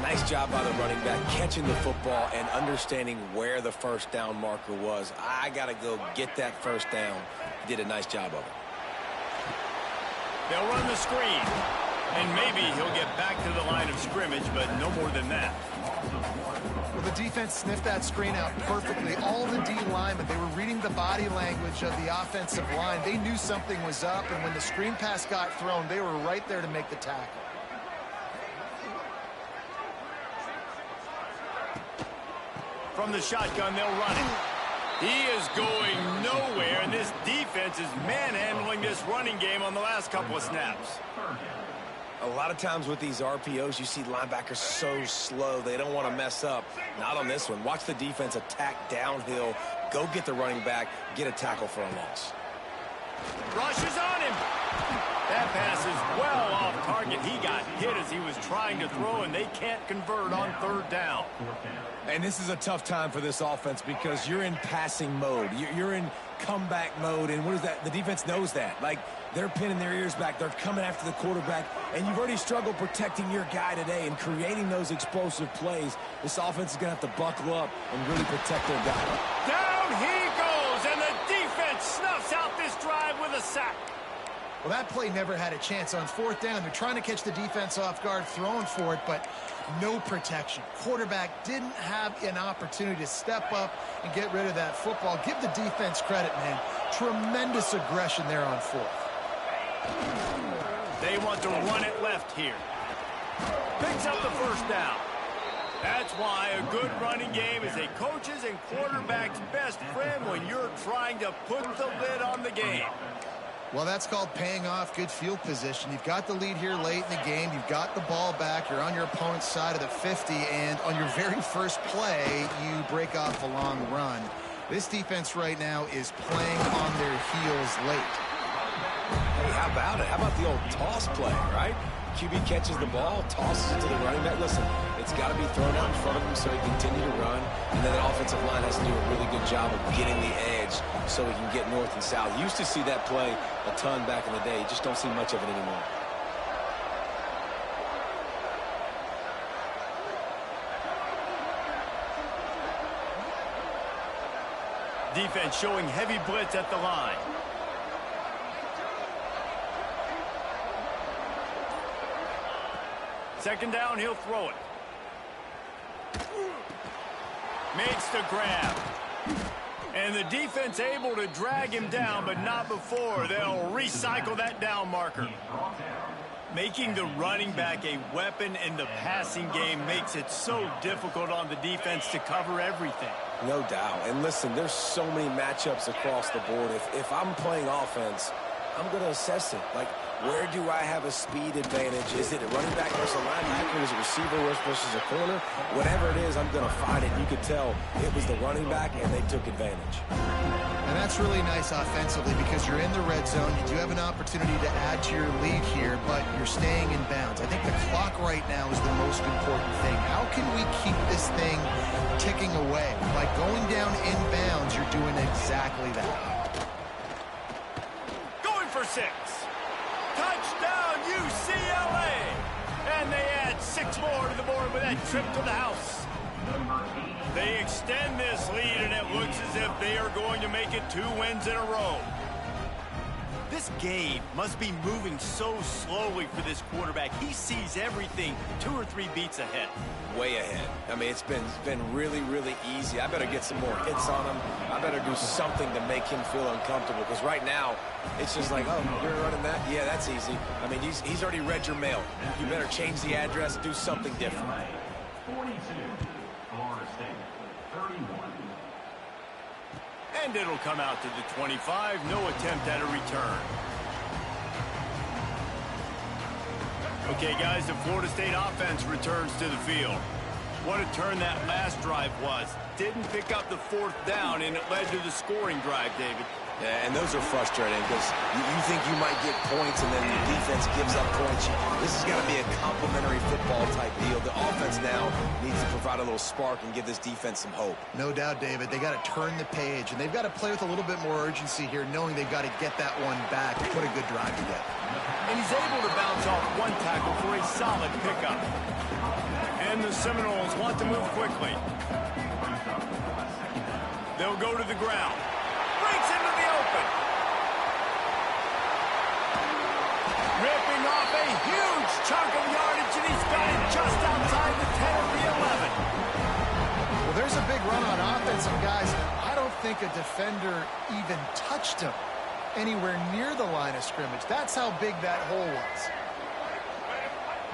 Nice job by the running back, catching the football and understanding where the first down marker was. I got to go get that first down. He did a nice job of it. They'll run the screen. And maybe he'll get back to the line of scrimmage, but no more than that. Well, the defense sniffed that screen out perfectly. All the D linemen, they were reading the body language of the offensive line. They knew something was up, and when the screen pass got thrown, they were right there to make the tackle. From the shotgun, they'll run it. He is going nowhere, and this defense is manhandling this running game on the last couple of snaps. A lot of times with these RPOs, you see linebackers so slow, they don't want to mess up. Not on this one. Watch the defense attack downhill, go get the running back, get a tackle for a loss. Rushes on him. That pass is well off target. He got hit as he was trying to throw, and they can't convert on third down. And this is a tough time for this offense because you're in passing mode. You're in comeback mode, and what is that? The defense knows that. Like, they're pinning their ears back. They're coming after the quarterback, and you've already struggled protecting your guy today and creating those explosive plays. This offense is going to have to buckle up and really protect their guy. Down he goes, and the defense snuffs out this drive with a sack. Well, that play never had a chance. On fourth down, they're trying to catch the defense off guard, throwing for it, but no protection. Quarterback didn't have an opportunity to step up and get rid of that football. Give the defense credit, man. Tremendous aggression there on fourth. They want to run it left here. Picks up the first down. That's why a good running game is a coach's and quarterback's best friend when you're trying to put the lid on the game. Well, that's called paying off good field position. You've got the lead here late in the game. You've got the ball back. You're on your opponent's side of the 50, and on your very first play, you break off a long run. This defense right now is playing on their heels late. Hey, how about it? How about the old toss play, right? QB catches the ball, tosses it to the running back. Listen, it's got to be thrown out in front of him so he can continue to run. And then the offensive line has to do a really good job of getting the edge so he can get north and south. You used to see that play a ton back in the day. You just don't see much of it anymore. Defense showing heavy blitz at the line. Second down, he'll throw it. Makes the grab. And the defense able to drag him down, but not before. They'll recycle that down marker. Making the running back a weapon in the passing game makes it so difficult on the defense to cover everything. No doubt. And listen, there's so many matchups across the board. If I'm playing offense, I'm going to assess it. Like, where do I have a speed advantage? Is it a running back versus a linebacker? Is it receiver versus a corner? Whatever it is, I'm going to fight it. You could tell it was the running back, and they took advantage. And that's really nice offensively because you're in the red zone. You do have an opportunity to add to your lead here, but you're staying in bounds. I think the clock right now is the most important thing. How can we keep this thing ticking away? By going down in bounds, you're doing exactly that. Going for 6. Touchdown, UCLA! And they add 6 more to the board with that trip to the house. They extend extend this lead, and it looks as if they are going to make it 2 wins in a row. This game must be moving so slowly for this quarterback. He sees everything 2 or 3 beats ahead. Way ahead. I mean, it's been really, really easy. I better get some more hits on him. I better do something to make him feel uncomfortable, because right now, it's just like, oh, you're running that? Yeah, that's easy. I mean, he's already read your mail. You better change the address, do something different. 42, Florida State, 31. And it'll come out to the 25. No attempt at a return. Okay, guys, the Florida State offense returns to the field. What a turn that last drive was. Didn't pick up the 4th down, and it led to the scoring drive, David. Yeah, and those are frustrating, because you think you might get points, and then the defense gives up points. This has got to be a complimentary football type deal. The offense now needs to provide a little spark and give this defense some hope. No doubt, David. They got to turn the page, and they've got to play with a little bit more urgency here, knowing they've got to get that one back and put a good drive together. And he's able to bounce off 1 tackle for a solid pickup. And the Seminoles want to move quickly. They'll go to the ground. Breaks into the open. Ripping off a huge chunk of yardage, and he's got it just outside the 10 of the 11. Well, there's a big run on offense, and guys, I don't think a defender even touched him anywhere near the line of scrimmage. That's how big that hole was.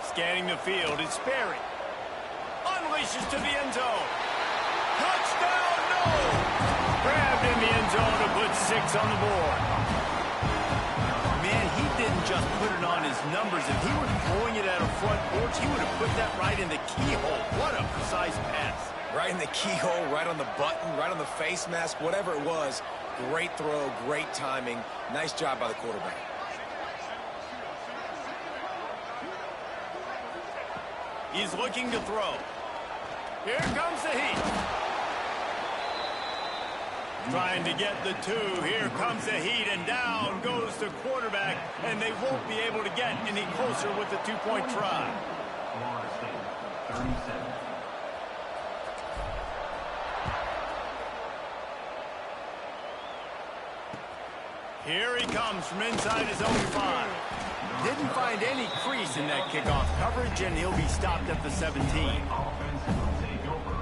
Scanning the field, it's Sperry. Unleashes to the end zone. Touchdown, no! Grabbed in the end zone to put 6 on the board. Man, he didn't just put it on his numbers. If he were throwing it at a front porch, he would have put that right in the keyhole. What a precise pass. Right in the keyhole, right on the button, right on the face mask, whatever it was. Great throw, great timing. Nice job by the quarterback. He's looking to throw. Here comes the heat. Trying to get the 2. Here comes the heat, and down goes the quarterback, and they won't be able to get any closer with the 2-point try. Florida State, 37. Here he comes from inside his own 5. Didn't find any crease in that kickoff coverage, and he'll be stopped at the 17. Offense will take over.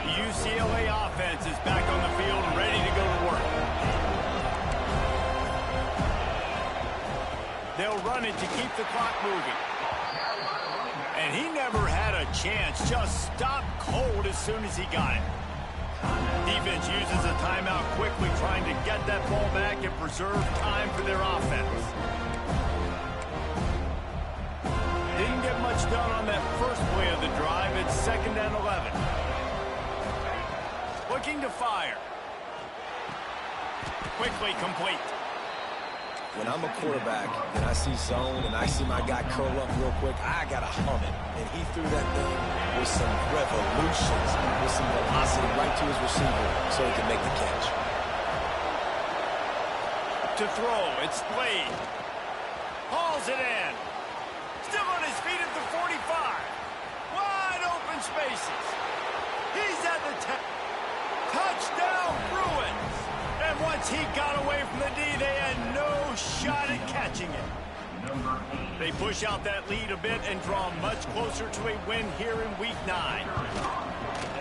The UCLA offense is back on the field, ready to go to work. They'll run it to keep the clock moving. And he never had a chance. Just stopped cold as soon as he got it. Defense uses a timeout quickly, trying to get that ball back and preserve time for their offense. Didn't get much done on that first play of the drive. It's 2nd and 11. Looking to fire. Quickly complete. When I'm a quarterback and I see zone and I see my guy curl up real quick, I got to hum it. And he threw that thing with some revolutions, with some velocity right to his receiver so he can make the catch. To throw, it's Slade. Hauls it in. Still on his feet at the 45. Wide open spaces. He's at the 10. Touchdown, Bruins. And once he got away from the D, they had no shot at catching it. They push out that lead a bit and draw much closer to a win here in Week 9.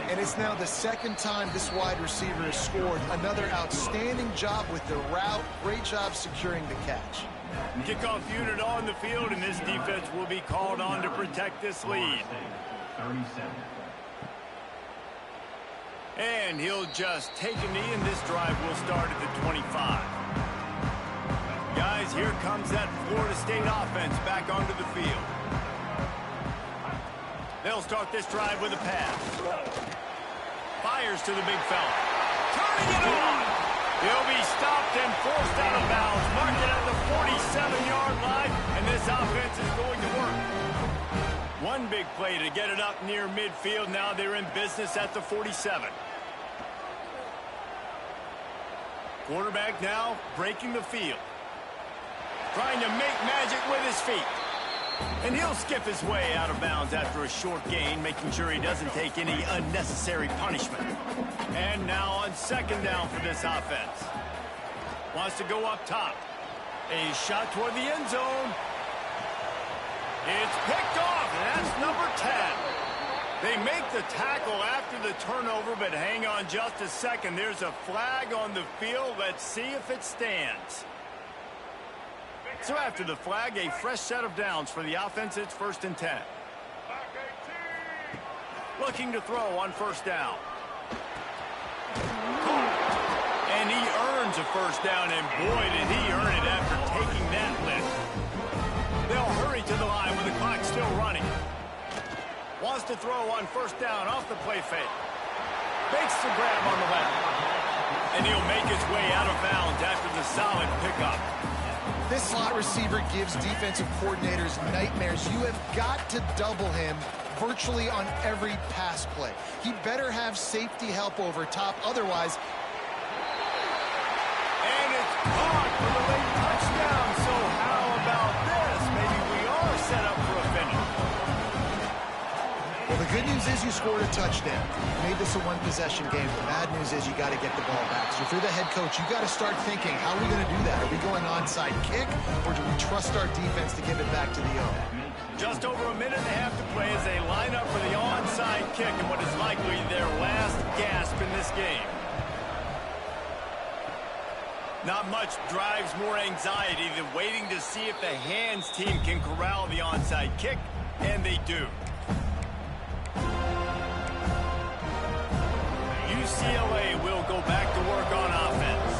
And it's now the 2nd time this wide receiver has scored. Another outstanding job with the route. Great job securing the catch. Kickoff unit on the field, and this defense will be called on to protect this lead. 37. And he'll just take a knee, and this drive will start at the 25. Guys, here comes that Florida State offense back onto the field. They'll start this drive with a pass. Fires to the big fella. Turning it on. He'll be stopped and forced out of bounds. Mark it at the 47-yard line, and this offense is going to work. One big play to get it up near midfield. Now they're in business at the 47. Quarterback now breaking the field. Trying to make magic with his feet. And he'll skip his way out of bounds after a short gain, making sure he doesn't take any unnecessary punishment. And now on second down for this offense. Wants to go up top. A shot toward the end zone. It's picked off, and that's number 10. They make the tackle after the turnover, but hang on just a second. There's a flag on the field. Let's see if it stands. So after the flag, a fresh set of downs for the offense. It's 1st and 10. Looking to throw on first down. And he earns a first down, and boy, did he earn it after taking that lift. They'll hurry to the line with the clock still running. Wants to throw on first down off the play fake. Fakes the grab on the left. And he'll make his way out of bounds after the solid pickup. This slot receiver gives defensive coordinators nightmares. You have got to double him virtually on every pass play. He better have safety help over top. Otherwise, and it's caught for the late touchdown. So how about this? Maybe we are set up for a finish. Well, the good news is you scored a touchdown. You made this a one-possession game. The bad news is you got to get the ball back. So if you're the head coach, you got to start thinking, how are we going to do that? Are we going onside kick, or do we trust our defense to give it back to the O? Just over a minute and a half to play as they line up for the onside kick and what is likely their last gasp in this game. Not much drives more anxiety than waiting to see if the hands team can corral the onside kick, and they do. UCLA will go back to work on offense.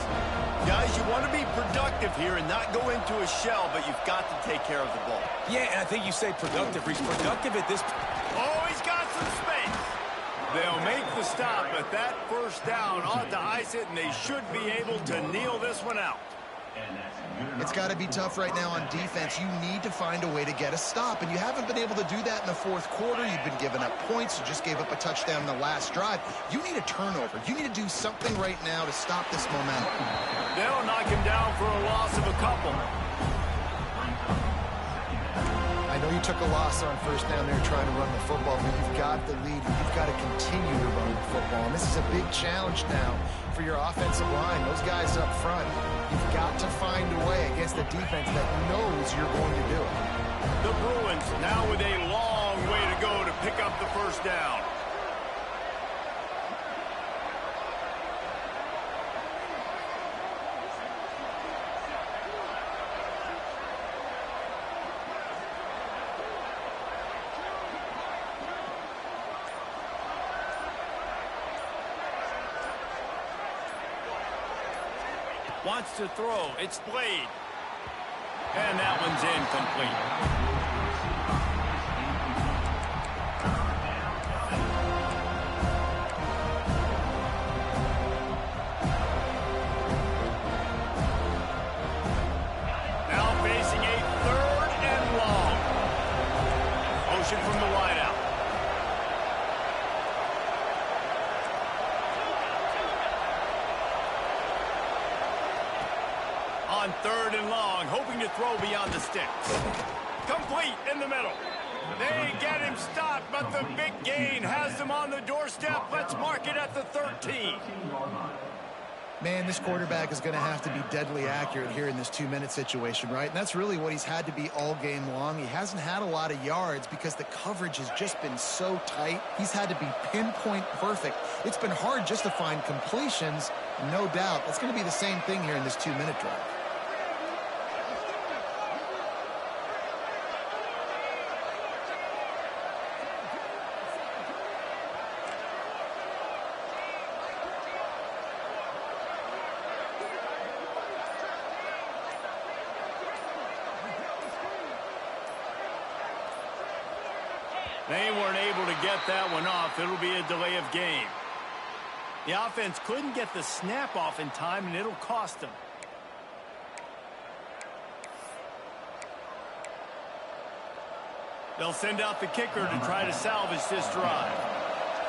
Guys, you want to be productive here and not go into a shell, but you've got to take care of the ball. Yeah, and I think you say productive. He's productive at this point. Oh, he's got some space. They'll make the stop, but that first down ought to ice it, and they should be able to kneel this one out. It's got to be tough right now on defense. You need to find a way to get a stop, and you haven't been able to do that in the fourth quarter. You've been giving up points. You just gave up a touchdown in the last drive. You need a turnover. You need to do something right now to stop this momentum. They'll knock him down for a loss of a couple. I know you took a loss on first down there trying to run the football, but you've got the lead. You've got to continue to run the football, and this is a big challenge now for your offensive line. Those guys up front, you've got to find a way against a defense that knows you're going to do it. The Bruins now with a long way to go to pick up the first down. Wants to throw. It's Blade. And that one's incomplete. Now facing a 3rd and long. Motion from the wideout. On 3rd and long, hoping to throw beyond the sticks. Complete in the middle. They get him stopped, but the big gain has them on the doorstep. Let's mark it at the 13. Man, this quarterback is going to have to be deadly accurate here in this 2-minute situation, right? And that's really what he's had to be all game long. He hasn't had a lot of yards because the coverage has just been so tight. He's had to be pinpoint perfect. It's been hard just to find completions, no doubt. That's going to be the same thing here in this 2-minute drive. They weren't able to get that one off. It'll be a delay of game. The offense couldn't get the snap off in time, and it'll cost them. They'll send out the kicker to try to salvage this drive.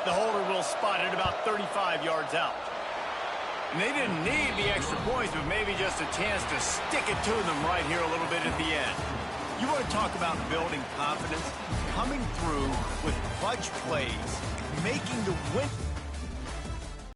The holder will spot it about 35 yards out. And they didn't need the extra points, but maybe just a chance to stick it to them right here a little bit at the end. You want to talk about building confidence? Coming through with clutch plays, making the win.